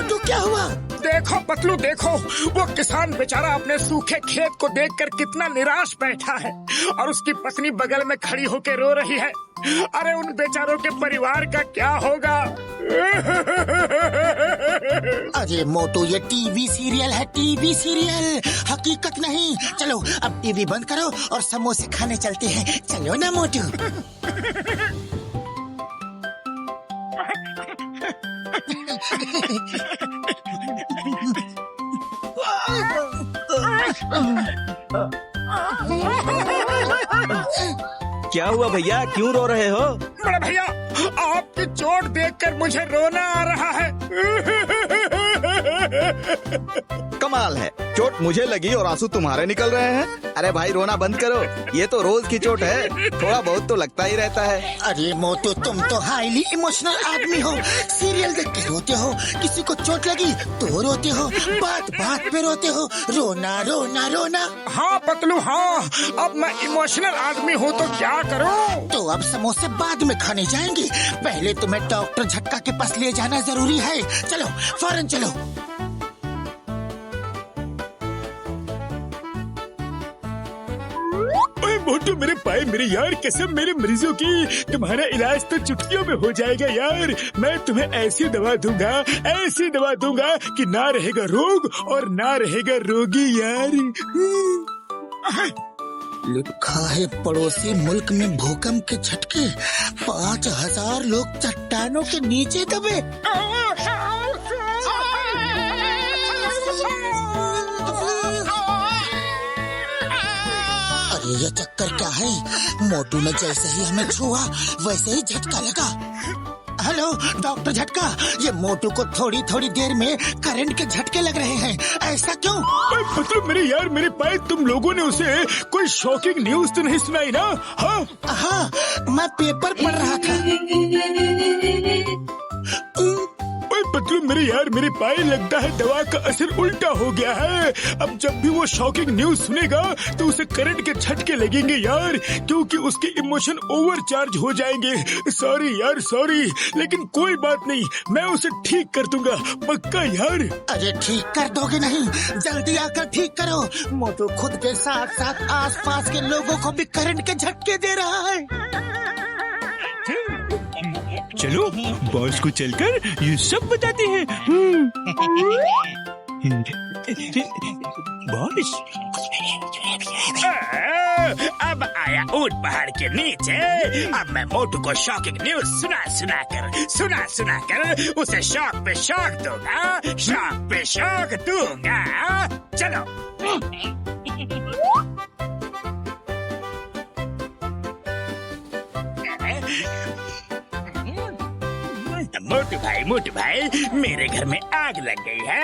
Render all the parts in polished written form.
मोटू क्या हुआ? देखो पतलू देखो, वो किसान बेचारा अपने सूखे खेत को देखकर कितना निराश बैठा है और उसकी पत्नी बगल में खड़ी होकर रो रही है। अरे उन बेचारों के परिवार का क्या होगा? अरे मोटू ये टीवी सीरियल है, टीवी सीरियल, हकीकत नहीं। चलो अब टीवी बंद करो और समोसे खाने चलते हैं। चलो ना मोटू। क्या हुआ भैया, क्यों रो रहे हो? बड़े भैया आपकी चोट देखकर मुझे रोना आ रहा है। कमाल है, चोट मुझे लगी और आंसू तुम्हारे निकल रहे हैं। अरे भाई रोना बंद करो, ये तो रोज की चोट है, थोड़ा बहुत तो लगता ही रहता है। अरे मोटू तुम तो हाईली इमोशनल आदमी हो, सीरियल देख के रोते हो, किसी को चोट लगी तो रोते हो, बात बात पे रोते हो, रोना रोना रोना। हाँ पतलू हाँ, अब मैं इमोशनल आदमी हूँ तो क्या करूँ? तो अब समोसे बाद में खाने जाएंगे, पहले तुम्हें डॉक्टर झटका के पास ले जाना जरूरी है। चलो फौरन चलो। मोटू मेरे पाए मेरे यार, कसम मेरे मरीजों की, तुम्हारा इलाज तो चुटकियों में हो जाएगा यार। मैं तुम्हें ऐसी दवा दूंगा कि ना रहेगा रोग और ना रहेगा रोगी यार। लिखा है पड़ोसी मुल्क में भूकंप के झटके, 5000 लोग चट्टानों के नीचे दबे। अरे ये चक्कर क्या है? मोटू ने जैसे ही हमें छुआ वैसे ही झटका लगा। हेलो डॉक्टर झटका, ये मोटू को थोड़ी थोड़ी देर में करंट के झटके लग रहे हैं, ऐसा क्यों? मतलब मेरे यार मेरे पाए, तुम लोगों ने उसे कोई शॉकिंग न्यूज तो नहीं सुनाई ना? हाँ मैं पेपर पढ़ रहा था। पतलू मेरे यार मेरे पाए, लगता है दवा का असर उल्टा हो गया है। अब जब भी वो शॉकिंग न्यूज सुनेगा तो उसे करंट के झटके लगेंगे यार, क्योंकि उसके इमोशन ओवरचार्ज हो जाएंगे। सॉरी यार सॉरी, लेकिन कोई बात नहीं, मैं उसे ठीक कर दूंगा पक्का यार। अरे ठीक कर दोगे नहीं? जल्दी आकर ठीक करो। मोटू खुद के साथ साथ आस पास के लोगों को भी करंट के झटके दे रहा है। चलो बॉस को चलकर ये सब बताते हैं। बॉस अब आया ऊंट पहाड़ के नीचे, अब मैं मोटू को शॉकिंग न्यूज सुना कर उसे शॉक पे शॉक दूंगा। चलो मोटू भाई मेरे घर में आग लग गई है।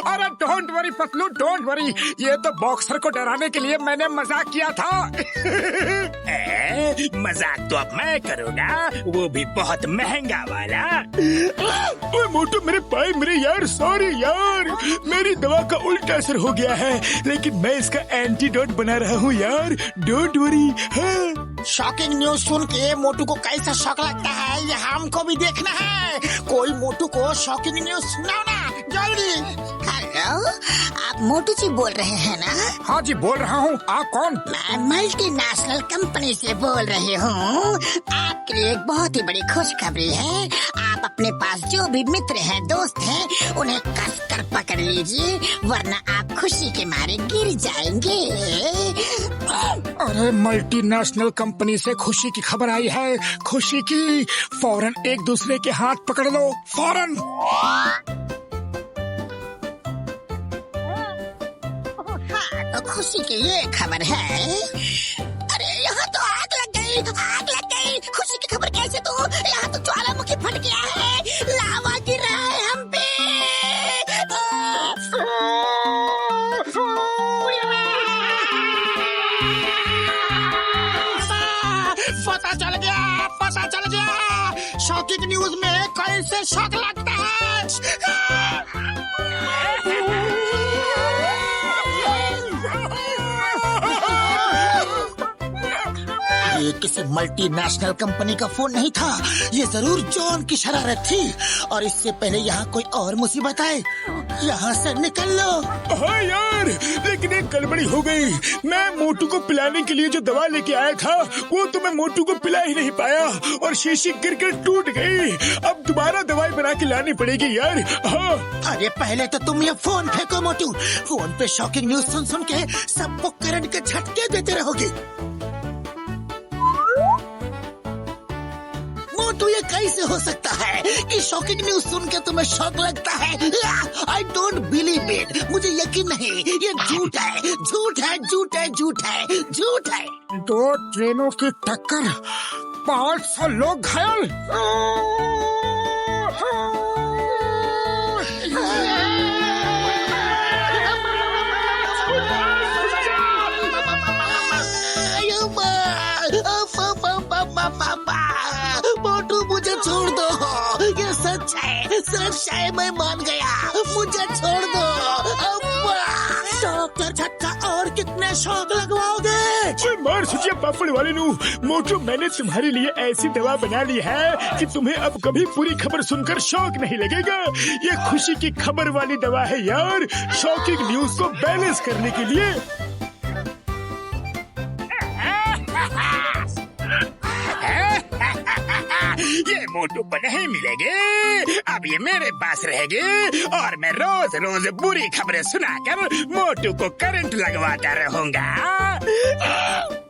अरे don't worry Patlu don't worry, ये तो बॉक्सर को डराने के लिए मैंने मजाक किया था। मजाक तो अब मैं करूँगा, वो भी बहुत महंगा वाला। ओए मोटू मेरे पाए मेरे यार, सॉरी यार, मेरी दवा का उल्टा असर हो गया है, लेकिन मैं इसका एंटीडोट बना रहा हूँ यार, डोंट वरी। शॉकिंग न्यूज सुन के मोटू को कैसा शॉक लगता है ये हमको भी देखना है। कोई मोटू को शॉकिंग न्यूज सुनाओ ना जल्दी। हेलो, आप मोटू जी बोल रहे हैं ना? हाँ जी बोल रहा हूँ, आप कौन? मैं मल्टीनेशनल कंपनी से बोल रही हूँ। आपके लिए एक बहुत ही बड़ी खुशखबरी है। आप अपने पास जो भी मित्र हैं, दोस्त हैं, उन्हें कस कर पकड़ लीजिए, वरना आप खुशी के मारे गिर जाएंगे। अरे मल्टीनेशनल कंपनी से खुशी की खबर आई है, खुशी की। फौरन एक दूसरे के हाथ पकड़ लो, फौरन। तो खुशी की ये खबर है। अरे यहाँ तो आग लग गई। खुशी की खबर कैसे? तो यहाँ तो ज्वालामुखी फट गया है, लावा गिर रहा है हम पे। पता चल गया, शॉकिंग न्यूज में कैसे शॉक लगता है। ये किसी मल्टीनेशनल कंपनी का फोन नहीं था, ये जरूर जॉन की शरारत थी। और इससे पहले यहाँ कोई और मुसीबत आए, यहाँ से निकल लो। हाँ यार, लेकिन एक गड़बड़ी हो गई। मैं मोटू को पिलाने के लिए जो दवा लेके आया था वो तो मैं मोटू को पिला ही नहीं पाया और शीशी गिरकर टूट गई। अब दोबारा दवाई बना के लानी पड़ेगी यार। हाँ। अरे पहले तो तुम ये फोन फेंको मोटू। फोन पे शॉकिंग न्यूज सुन सुन के सबको करंट के झटके देते रहोगे। मोटू ये कैसे हो सकता है कि शॉकिंग न्यूज सुन के तुम्हें शॉक लगता है? आई डोंट बिलीव इट, मुझे यकीन नहीं, ये झूठ है, झूठ है, झूठ है, झूठ है, झूठ है। 2 ट्रेनों की टक्कर, 500 लोग घायल। मोटू मुझे छोड़ दो, ये सच है, मैं मान गया, मुझे छोड़ दो। डॉक्टर झटका और कितने शॉक लगवाओगे? मार सुचिया पापड़ वाले नू। मोटू, मैंने तुम्हारे लिए ऐसी दवा बना ली है कि तुम्हें अब कभी पूरी खबर सुनकर शौक नहीं लगेगा। ये खुशी की खबर वाली दवा है यार, शॉकिंग न्यूज को बैलेंस करने के लिए। ये मोटू को नहीं मिलेगी, अब ये मेरे पास रहेगी और मैं रोज रोज बुरी खबरें सुनाकर मोटू को करंट लगवाता रहूंगा।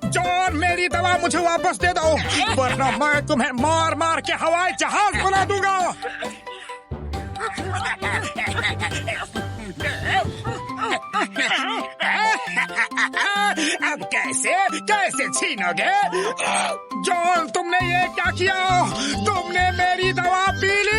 जॉन, मेरी दवा मुझे वापस दे दो, वरना मैं तुम्हें मार मार के हवाई जहाज बना दूंगा। अब कैसे छीनोगे? जॉन, तुमने ये क्या किया? तुमने मेरी दवा पी ली।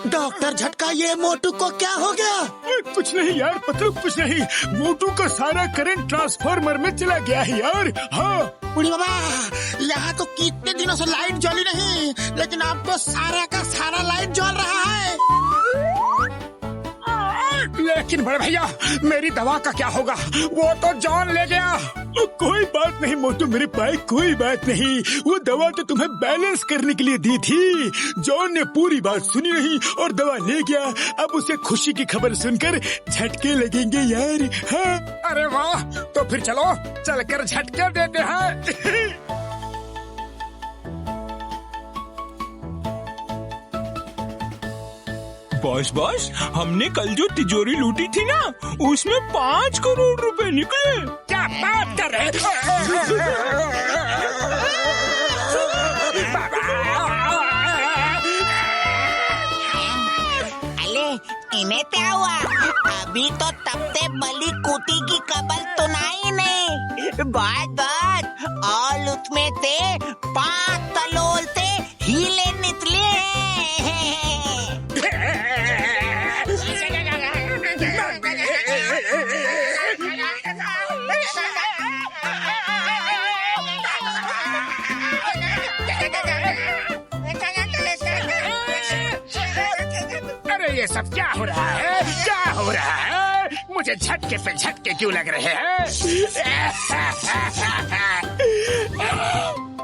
डॉक्टर झटका, ये मोटू को क्या हो गया? कुछ नहीं यार पतलू, कुछ नहीं। मोटू का सारा करंट ट्रांसफार्मर में चला गया है यार। हाँ बुढ़ी बाबा, यहाँ तो कितने दिनों से लाइट जली नहीं, लेकिन अब तो सारा का सारा लाइट जल रहा है। लेकिन बड़े भैया, मेरी दवा का क्या होगा? वो तो जॉन ले गया। कोई बात नहीं मोटू मेरे भाई, कोई बात नहीं। वो दवा तो तुम्हें बैलेंस करने के लिए दी थी। जॉन ने पूरी बात सुनी नहीं और दवा ले गया। अब उसे खुशी की खबर सुनकर झटके लगेंगे यार। हाँ। अरे वाह, तो फिर चलो चलकर झटके देते हैं। बॉस, हमने कल जो तिजोरी लूटी थी ना, उसमें 5 करोड़ रुपए निकले। क्या बात कर रहे? अले, इन्हें क्या हुआ? अभी तो तब से बली कुटी की खबर सुनाई नहीं। बस और उसमें से 5 तलोल से हीले निकले हैं। अरे ये सब क्या हो रहा है? क्या हो रहा है? मुझे झटके पे झटके क्यों लग रहे हैं?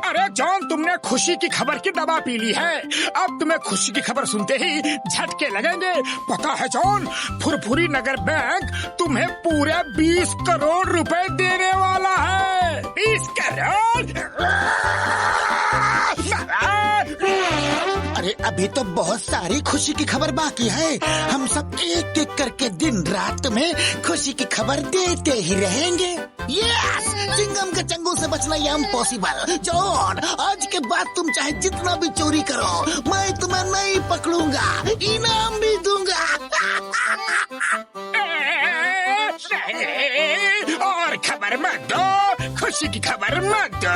अरे जॉन, तुमने खुशी की खबर की दवा पी ली है। अब तुम्हें खुशी की खबर सुनते ही झटके लगेंगे। पता है जॉन, फुरफुरी नगर बैंक तुम्हें पूरे 20 करोड़ रुपए देने वाला है। 20 करोड़? अरे अभी अभी तो बहुत सारी खुशी की खबर बाकी है। हम सब एक एक करके दिन रात में खुशी की खबर देते ही रहेंगे। यस, चिंगम के चंगू से बचना ये इम्पॉसिबल। जॉन, आज के बाद तुम चाहे जितना भी चोरी करो, मैं तुम्हें नहीं पकड़ूंगा, इनाम भी दूंगा। और खबर मत दो, खुशी की खबर मत दो।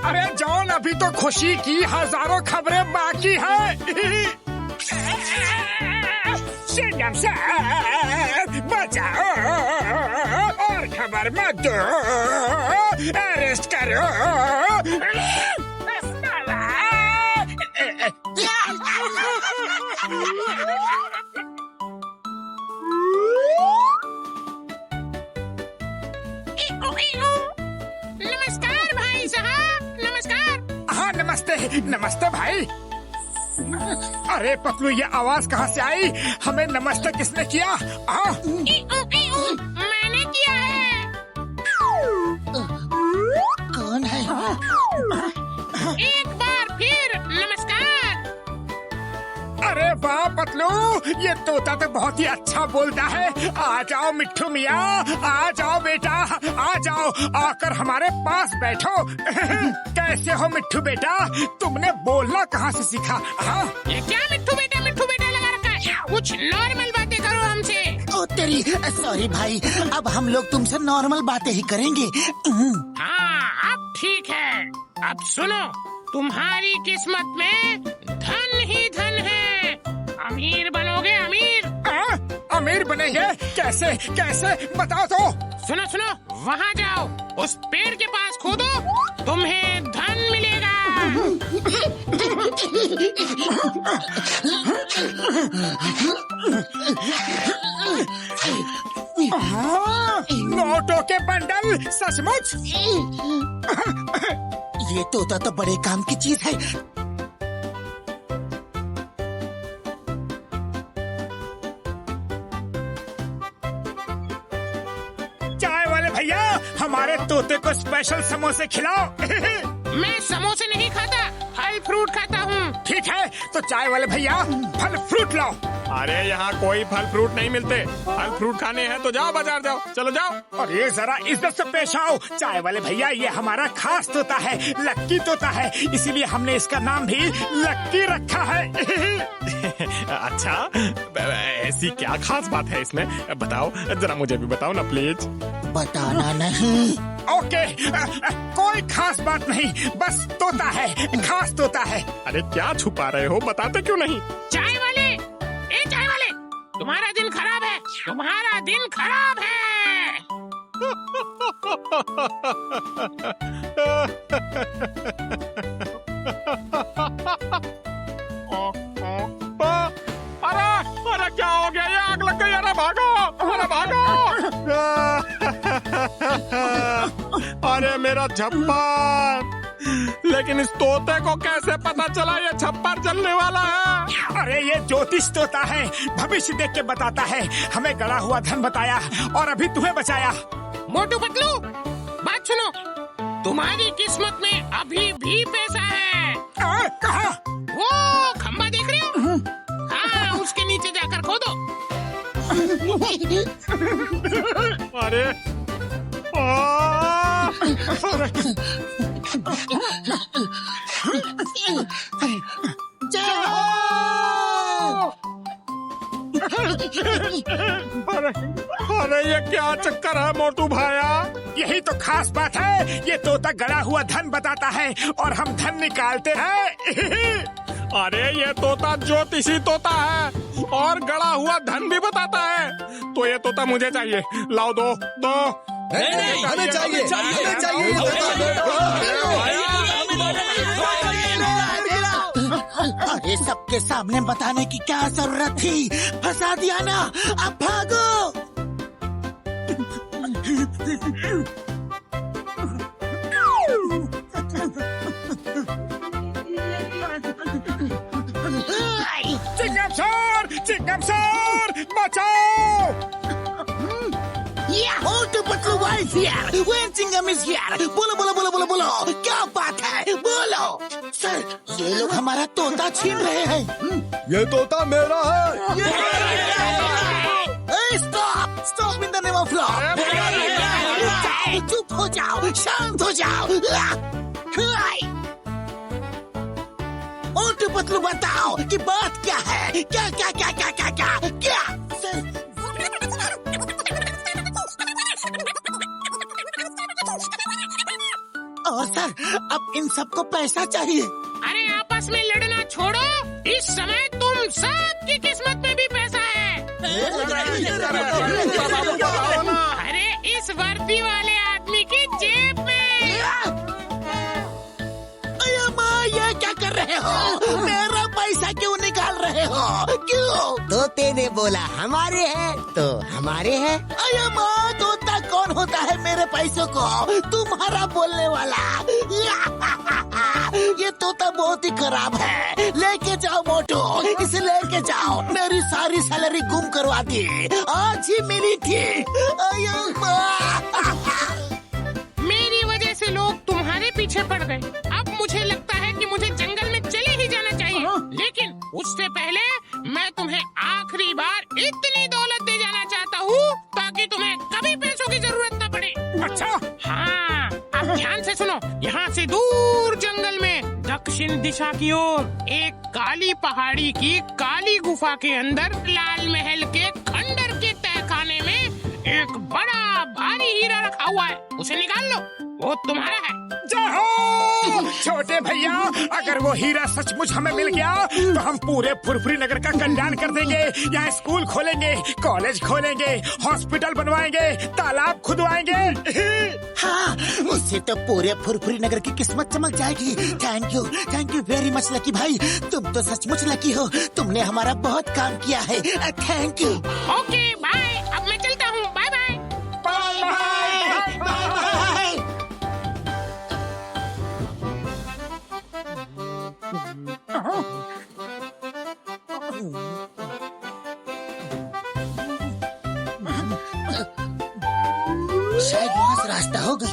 अरे जॉन, अभी तो खुशी की हजारों खबरें बाकी हैं। सिंघम सर, बचाओ और खबर मत दो, अरेस्ट करो। नमस्कार भाई साहब, नमस्कार। हाँ नमस्ते, नमस्ते भाई। अरे पतलू, ये आवाज कहाँ से आई? हमें नमस्ते किसने किया? मैंने किया है। कौन है? एक बार फिर नमस्कार। अरे वाह पतलू, ये तोता तो बहुत ही अच्छा बोलता है। आ जाओ मिट्ठू मियाँ, आ जाओ बेटा, आ जाओ, आकर हमारे पास बैठो। कैसे हो मिट्ठू बेटा? तुमने बोलना कहाँ से सीखा? हाँ, ये क्या मिट्ठू बेटा लगा रखा है? कुछ नॉर्मल बातें करो हमसे। ओ तेरी, सॉरी भाई, अब हम लोग तुमसे नॉर्मल बातें ही करेंगे। हाँ, अब ठीक है। अब सुनो, तुम्हारी किस्मत में धन ही धन है। अमीर बनोगे, अमीर। अमीर बनेंगे? कैसे कैसे बताओ तो। सुनो, वहाँ जाओ, उस पेड़ के पास खोदो, तुम्हें धन मिलेगा। नोटों के बंडल, सचमुच? ये तोता तो बड़े काम की चीज है। चाय वाले भैया, हमारे तोते को स्पेशल समोसे खिलाओ। मैं समोसे नहीं खाता, फल फ्रूट खाता हूँ। ठीक है, तो चाय वाले भैया फल फ्रूट लाओ। अरे यहाँ कोई फल फ्रूट नहीं मिलते। फल फ्रूट खाने हैं तो जाओ बाजार जाओ, चलो जाओ। और ये जरा इज्जत से पेश आओ। चाय वाले भैया, ये हमारा खास तोता है, लक्की तोता है, इसीलिए हमने इसका नाम भी लक्की रखा है। अच्छा, ऐसी क्या खास बात है इसमें? बताओ जरा, मुझे भी बताओ ना प्लीज। बताना नहीं। ओके, कोई खास बात नहीं, बस तोता है, खास तोता है। अरे क्या छुपा रहे हो, बताते क्यों नहीं? चाय वाले, ए चाय वाले, तुम्हारा दिन खराब है, तुम्हारा दिन खराब है। अरे क्या हो गया? ये आग लग गई। अरे भागो, अरे भागो। अरे मेरा छप्पर। लेकिन इस तोते को कैसे पता चला ये छप्पर जलने वाला है? अरे ये ज्योतिष तोता है, भविष्य देख के बताता है। हमें गड़ा हुआ धन बताया और अभी तुम्हें बचाया। मोटू पतलू, बात सुनो, तुम्हारी किस्मत में अभी भी पैसा है। कहाँ? वो खंबा देख रहे हो? हाँ, उसके नीचे जाकर खोदो। अरे अरे ये क्या चक्कर है मोटू भाया? यही तो खास बात है, ये तोता गड़ा हुआ धन बताता है और हम धन निकालते हैं। अरे ये तोता ज्योतिषी तोता है और गड़ा हुआ धन भी बताता है। तो ये तोता मुझे चाहिए, लाओ दो। हमें चाहिए। अरे सबके सामने बताने की क्या जरूरत थी? फंसा दिया ना, अब भागो। चिंगम सर, बचाओ। Motu Patlu wife here, when Chingam is here. बोलो बोलो बोलो बोलो बोलो, क्या बात है, बोलो। सर, ये लोग हमारा तोता छीन रहे हैं। ये तोता मेरा है। Stop stop in the name of law. चुप हो जाओ, शांत हो जाओ। मोटू पतलू बताओ कि बात क्या है, क्या क्या क्या क्या क्या क्या क्या। सर, और सर, अब इन सबको पैसा चाहिए। अरे आपस में लड़ना छोड़ो, इस समय तुम सबकी किस्मत में भी पैसा है। अरे इस वर्दी वाले आदमी की जेब में। अरे माँ, ये क्या कर रहे हो? मेरा पैसा क्यों निकाल रहे हो? क्यों? तोते ने बोला हमारे हैं तो हमारे हैं। अरे माँ, तोता कौन होता है मेरे पैसों को? तुम्हारा बोलने वाला। ये तोता बहुत ही खराब है। लेके जाओ मोटू, इसे लेके जाओ। मेरी सारी सैलरी गुम करवा दी, आज ही मिली थी। अरे माँ। मेरी वजह से लोग तुम्हारे पीछे पड़ गए। अब मुझे लगता है कि मुझे जंगल में चले ही जाना चाहिए, लेकिन उससे पहले मैं तुम्हें आखिरी बार इतनी दौलत दे जाना चाहता हूँ ताकि तुम्हें कभी पैसों की जरूरत न पड़े। अच्छा, हाँ, अब ध्यान से सुनो। यहाँ से दूर जंगल में दक्षिण दिशा की ओर एक काली पहाड़ी की काली गुफा के अंदर लाल महल के खंडर के तहखाने में एक बड़ा भारी हीरा रखा हुआ है। उसे निकाल लो, वो तुम्हारा है। जाओ छोटे भैया, अगर वो हीरा सचमुच हमें मिल गया तो हम पूरे फुरफुरी नगर का कल्याण कर देंगे। यहाँ स्कूल खोलेंगे, कॉलेज खोलेंगे, हॉस्पिटल बनवाएंगे, तालाब खुदवाएंगे। हाँ, उससे तो पूरे फुरफुरी नगर की किस्मत चमक जाएगी। Thank you very much lucky भाई। तुम तो सचमुच लकी हो, तुमने हमारा बहुत काम किया है। Thank you. ओके बाय, अब मैं चलता हूँ। Bye bye. शायद वहाँ से रास्ता होगा।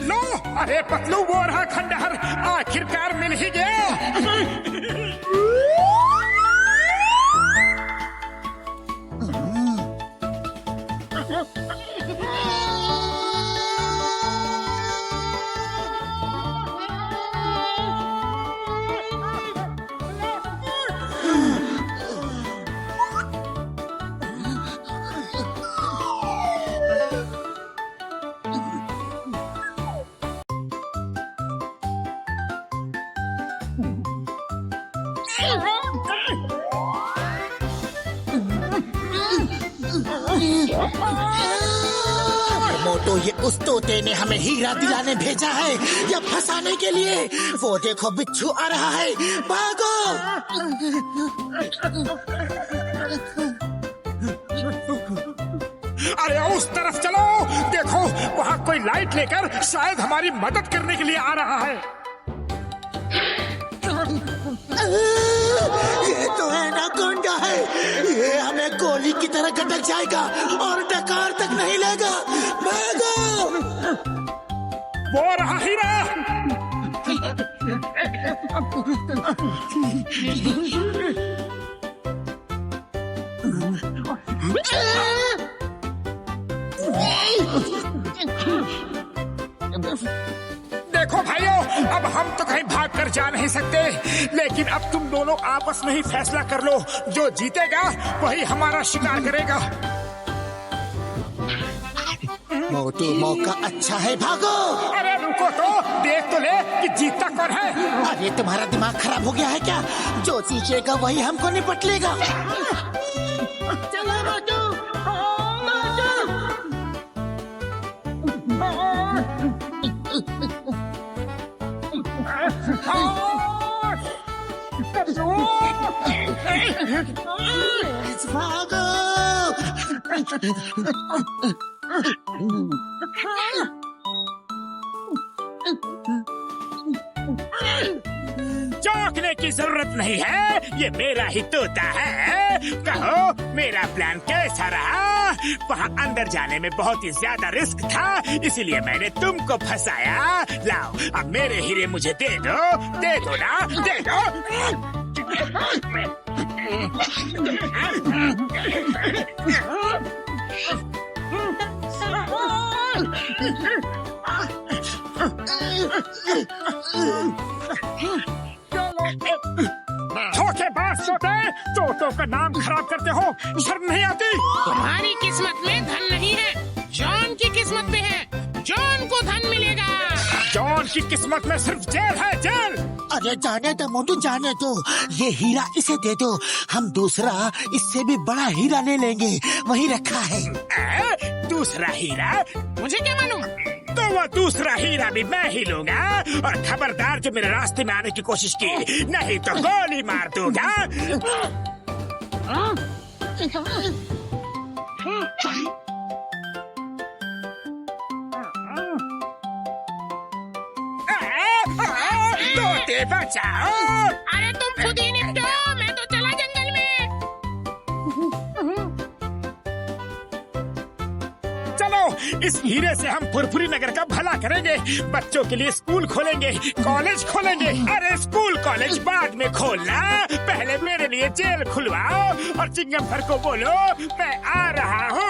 लो, अरे पतलू, वो रहा खंडहर, आखिरकार मिल ही गया। मोटो, ये उस तोते ने हमें हीरा दिलाने भेजा है या फंसाने के लिए? वो देखो, बिच्छू आ रहा है, भागो। अरे उस तरफ चलो, देखो वहाँ कोई लाइट लेकर शायद हमारी मदद करने के लिए आ रहा है। ये तो एनाकोंडा है। ये हमें गोली की तरह गटक जाएगा और डकार तक नहीं लेगा। भागो। वो रहा हीरा। देखो भाइयों, अब हम तो कहीं भाग कर जा नहीं सकते, लेकिन अब तुम दोनों आपस में ही फैसला कर लो। जो जीतेगा वही हमारा शिकार करेगा। मोटू, मौका अच्छा है, भागो। अरे रुको तो, देख तो ले कि जीतता कौन है। अरे तुम्हारा दिमाग खराब हो गया है क्या? जो जीतेगा वही हमको निपट लेगा। चलो मोटू। भागो। चौंकने की जरूरत नहीं है, ये मेरा ही तोता है। कहो मेरा प्लान कैसा रहा? वहाँ अंदर जाने में बहुत ही ज्यादा रिस्क था, इसीलिए मैंने तुमको फंसाया। लाओ अब मेरे हीरे मुझे दे दो ना, दे दो। धोखेबाज तोतों का नाम खराब करते हो, शर्म नहीं आती? तुम्हारी किस्मत में धन नहीं है, जॉन की किस्मत में है। जॉन को धन मिलेगा। जॉन की किस्मत में सिर्फ जेल है, जेल। अरे जाने दो मोटू, जाने दो। ये हीरा इसे दे दो, हम दूसरा इससे भी बड़ा हीरा ले लेंगे, वही रखा है। दूसरा हीरा? मुझे क्या मालूम? तो वो दूसरा हीरा भी मैं ही लूंगा, और खबरदार जो मेरे रास्ते में आने की कोशिश की, नहीं तो गोली मार दूंगा। तोते बचाओ। अरे तुम खुद ही निपटो, मैं तो चला जंगल में। चलो इस हीरे से हम फुरफुरी नगर का भला करेंगे, बच्चों के लिए स्कूल खोलेंगे, कॉलेज खोलेंगे। अरे स्कूल कॉलेज बाद में खोलना, पहले मेरे लिए जेल खुलवाओ और चिंगम भर को बोलो मैं आ रहा हूँ।